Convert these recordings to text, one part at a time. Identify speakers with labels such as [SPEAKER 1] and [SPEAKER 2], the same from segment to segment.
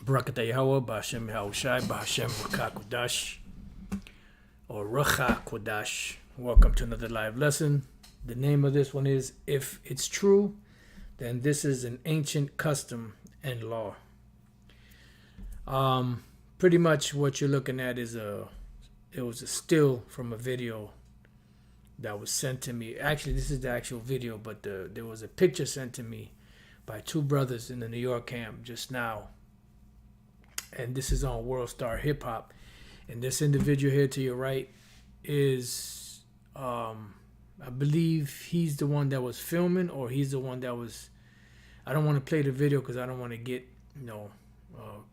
[SPEAKER 1] Barakatah Yahweh, Ba'ashem Yahushai, Ba'ashem Rakah Kodash, or Rakah Kodash. Welcome to another live lesson. The name of this one is, If It's True, Then This Is an Ancient Custom and Law. Pretty much what you're looking at is it was a still from a video that was sent to me. Actually, this is the actual video, but there was a picture sent to me by two brothers in the New York camp just now. And this is on World Star Hip Hop. And this individual here to your right is, I believe he's the one that was filming, or he's the one that was, I don't want to play the video because I don't want to get,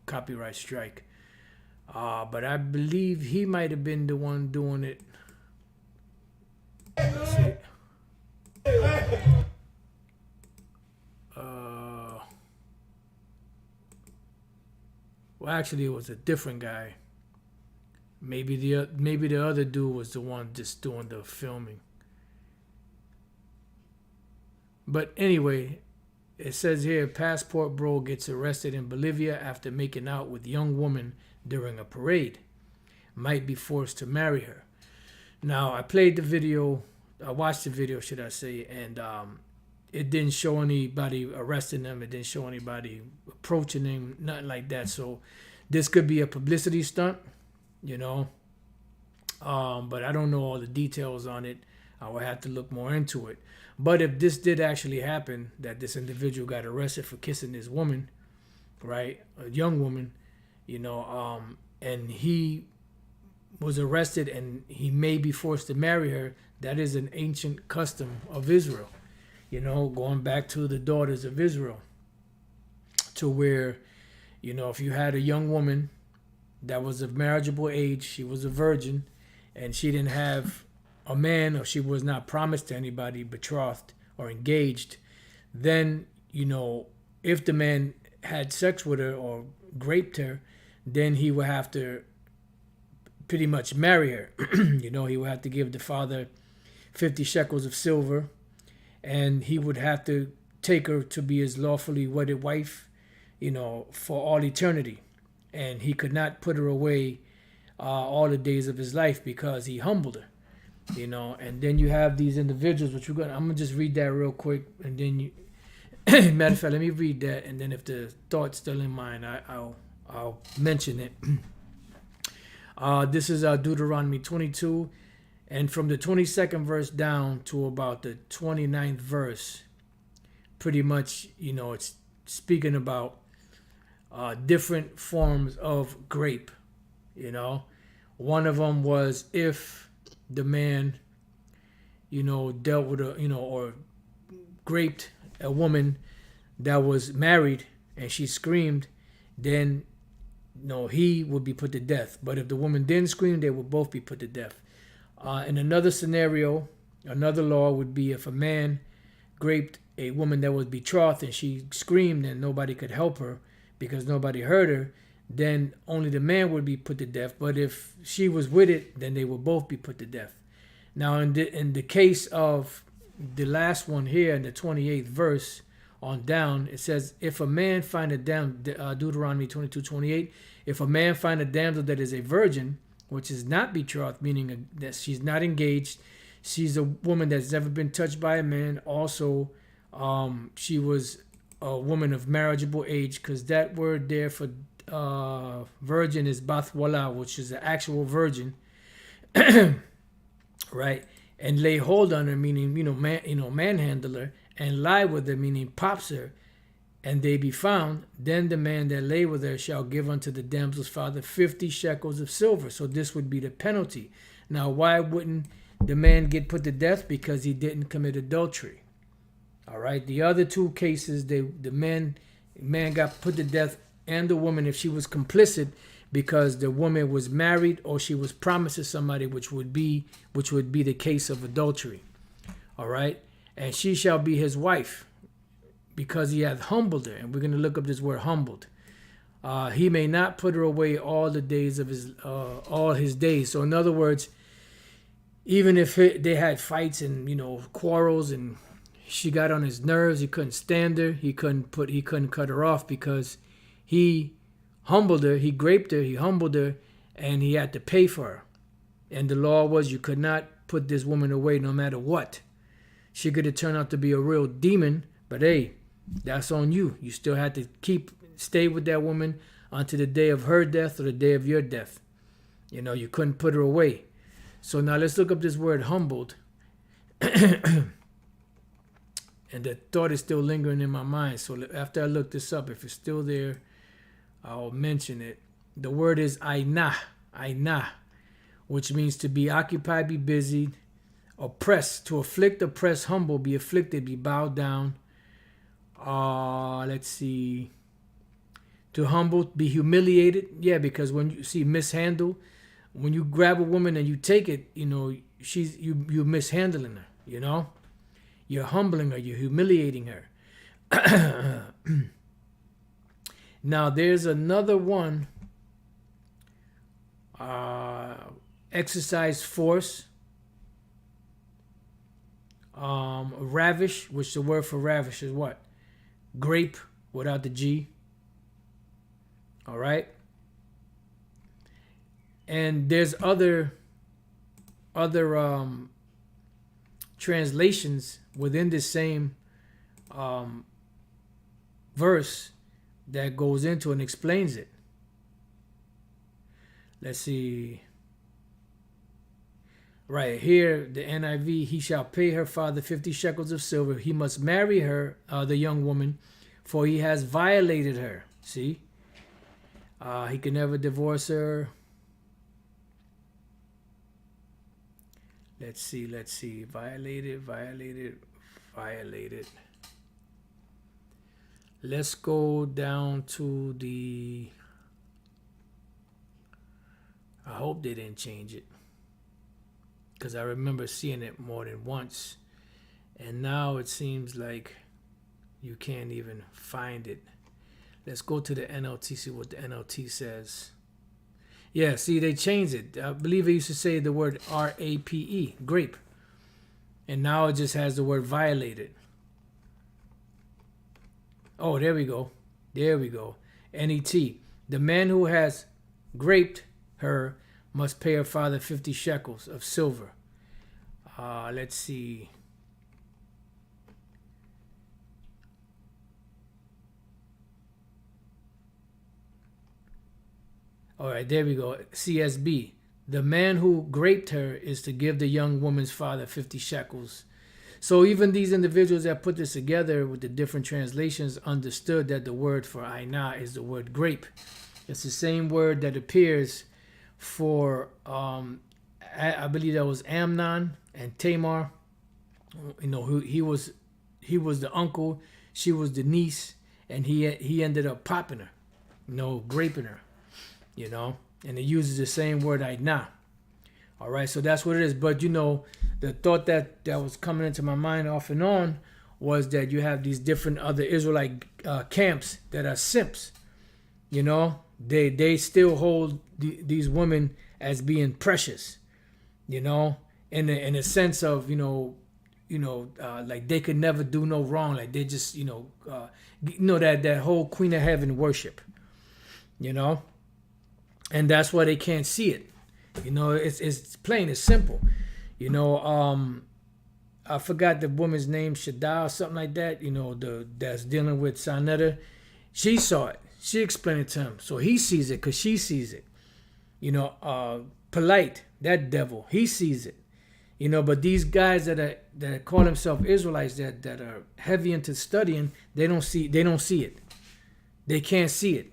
[SPEAKER 1] copyright strike. But I believe he might have been the one doing it. Let's see. Well, actually, it was a different guy. Maybe the other dude was the one just doing the filming. But anyway, it says here, passport bro gets arrested in Bolivia after making out with young woman during a parade. Might be forced to marry her. Now, I played the video. I watched the video, should I say, and it didn't show anybody arresting them. It didn't show anybody approaching him, nothing like that. So this could be a publicity stunt, but I don't know all the details on it. I would have to look more into it. But if this did actually happen, that this individual got arrested for kissing this woman, right, a young woman, and he was arrested and he may be forced to marry her, that is an ancient custom of Israel. Going back to the daughters of Israel, to where, if you had a young woman that was of marriageable age, she was a virgin, and she didn't have a man, or she was not promised to anybody, betrothed or engaged, then, if the man had sex with her or raped her, then he would have to pretty much marry her. He would have to give the father 50 shekels of silver, and he would have to take her to be his lawfully wedded wife, for all eternity. And he could not put her away all the days of his life because he humbled her, And then you have these individuals, which I'm gonna just read that real quick, and then you, matter of fact, let me read that, and then if the thought's still in mind, I'll mention it. This is Deuteronomy 22. And from the 22nd verse down to about the 29th verse, pretty much, it's speaking about different forms of grape. One of them was if the man, dealt with or graped a woman that was married and she screamed, then, he would be put to death. But if the woman didn't scream, they would both be put to death. In another scenario, another law would be if a man raped a woman that was betrothed and she screamed and nobody could help her because nobody heard her, then only the man would be put to death. But if she was with it, then they would both be put to death. Now, in the case of the last one here, in the 28th verse on down, it says, if a man find a damsel, Deuteronomy 22:28, if a man find a damsel that is a virgin, which is not betrothed, meaning that she's not engaged, she's a woman that's never been touched by a man. Also, she was a woman of marriageable age, because that word there for virgin is bathwala, which is an actual virgin, right? And lay hold on her, meaning manhandle her, and lie with her, meaning pops her, and they be found, then the man that lay with her shall give unto the damsel's father 50 shekels of silver. So this would be the penalty. Now, why wouldn't the man get put to death? Because he didn't commit adultery. All right. The other two cases, the man got put to death, and the woman, if she was complicit, because the woman was married or she was promised to somebody, which would be the case of adultery. All right. And she shall be his wife, because he hath humbled her. And we're going to look up this word humbled. He may not put her away all the days of all his days. So in other words, even if they had fights and quarrels, and she got on his nerves. He couldn't stand her. He couldn't cut her off because he humbled her. He raped her. He humbled her, and he had to pay for her. And the law was you could not put this woman away no matter what. She could have turned out to be a real demon, but hey, that's on you. You still had to stay with that woman until the day of her death or the day of your death. You know, you couldn't put her away. So now let's look up this word humbled. And the thought is still lingering in my mind. So after I look this up, if it's still there, I'll mention it. The word is aina, which means to be occupied, be busy, oppressed, to afflict, oppress, humble, be afflicted, be bowed down. Let's see. To humble, be humiliated. Yeah, because when you see mishandle, when you grab a woman and you take it, you know, you're mishandling her, you know? You're humbling her, you're humiliating her. Now there's another one. Exercise force. Ravish, which the word for ravish is what? Grape without the G. All right. And there's other translations within this same verse that goes into and explains it. Let's see. Right here, the NIV, he shall pay her father 50 shekels of silver. He must marry her, the young woman, for he has violated her. See? He can never divorce her. Let's see. Violated. Let's go down to the... I hope they didn't change it, because I remember seeing it more than once. And now it seems like you can't even find it. Let's go to the NLT, see what the NLT says. Yeah, see, they changed it. I believe they used to say the word R-A-P-E, grape. And now it just has the word violated. Oh, there we go. N-E-T. The man who has graped her must pay her father 50 shekels of silver. Let's see. All right, there we go. CSB. The man who graped her is to give the young woman's father 50 shekels. So even these individuals that put this together with the different translations understood that the word for aina is the word grape. It's the same word that appears for, I believe that was Amnon and Tamar. You know, who he was the uncle, she was the niece, and he ended up popping her, you know, graping her. You know, and it uses the same word aina. All right, so that's what it is. But you know, the thought that was coming into my mind off and on was that you have these different other Israelite camps that are simps. You know, they still hold these women as being precious. You know, in a sense of like they could never do no wrong. Like they just that whole Queen of Heaven worship. You know. And that's why they can't see it. You know, it's plain, it's simple. You know, I forgot the woman's name, Shaddai or something like that, you know, that's dealing with Sanetta. She saw it. She explained it to him. So he sees it because she sees it. You know, Polite, that devil, he sees it. You know, but these guys that call themselves Israelites that are heavy into studying, they don't see it. They can't see it.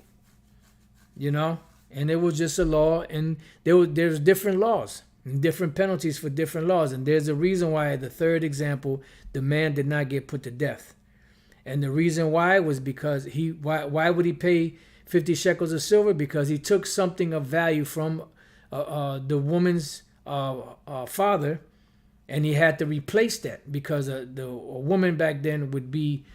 [SPEAKER 1] You know? And it was just a law, and there's different laws and different penalties for different laws. And there's a reason why, the third example, the man did not get put to death. And the reason why was because why would he pay 50 shekels of silver? Because he took something of value from the woman's father, and he had to replace that, because a woman back then would be,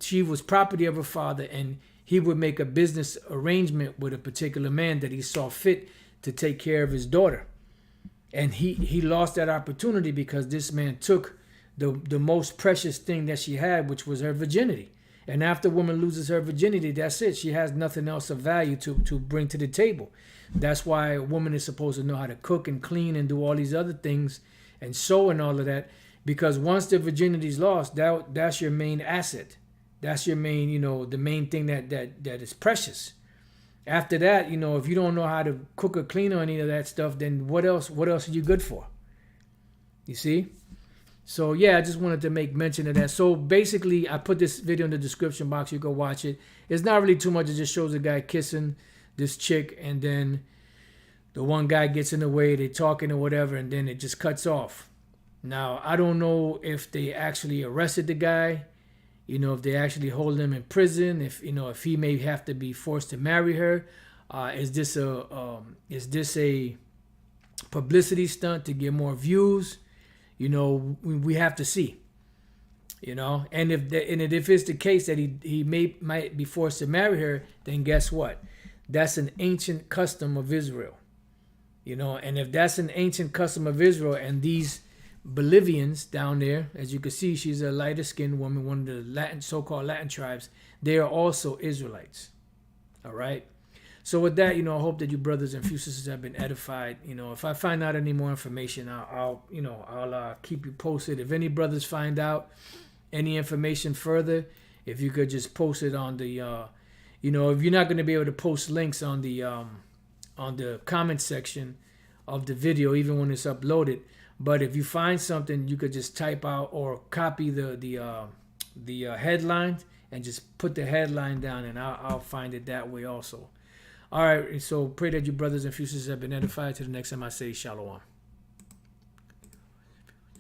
[SPEAKER 1] she was property of her father, and he would make a business arrangement with a particular man that he saw fit to take care of his daughter. And he lost that opportunity because this man took the most precious thing that she had, which was her virginity. And after a woman loses her virginity, that's it. She has nothing else of value to bring to the table. That's why a woman is supposed to know how to cook and clean and do all these other things and sew and all of that. Because once the virginity is lost, that's your main asset. That's your main, the main thing that is precious. After that, if you don't know how to cook or clean or any of that stuff, then what else are you good for? You see? So yeah, I just wanted to make mention of that. So basically, I put this video in the description box. You go watch it. It's not really too much. It just shows a guy kissing this chick, and then the one guy gets in the way. They talking or whatever, and then it just cuts off. Now, I don't know if they actually arrested the guy. If they actually hold him in prison. If he may have to be forced to marry her. Is this a publicity stunt to get more views? We have to see. And if it's the case that he might be forced to marry her, then guess what? That's an ancient custom of Israel. And if that's an ancient custom of Israel, and these Bolivians down there, as you can see, she's a lighter skinned woman, one of the so-called Latin tribes, they are also Israelites. All right. So with that, I hope that you brothers and few sisters have been edified. If I find out any more information, I'll keep you posted. If any brothers find out any information further, if you could just post it on the, if you're not going to be able to post links on the comment section of the video, even when it's uploaded, but if you find something, you could just type out or copy the headline and just put the headline down, and I'll find it that way also. All right, so pray that you brothers and sisters have been edified. To the next time I say shalom.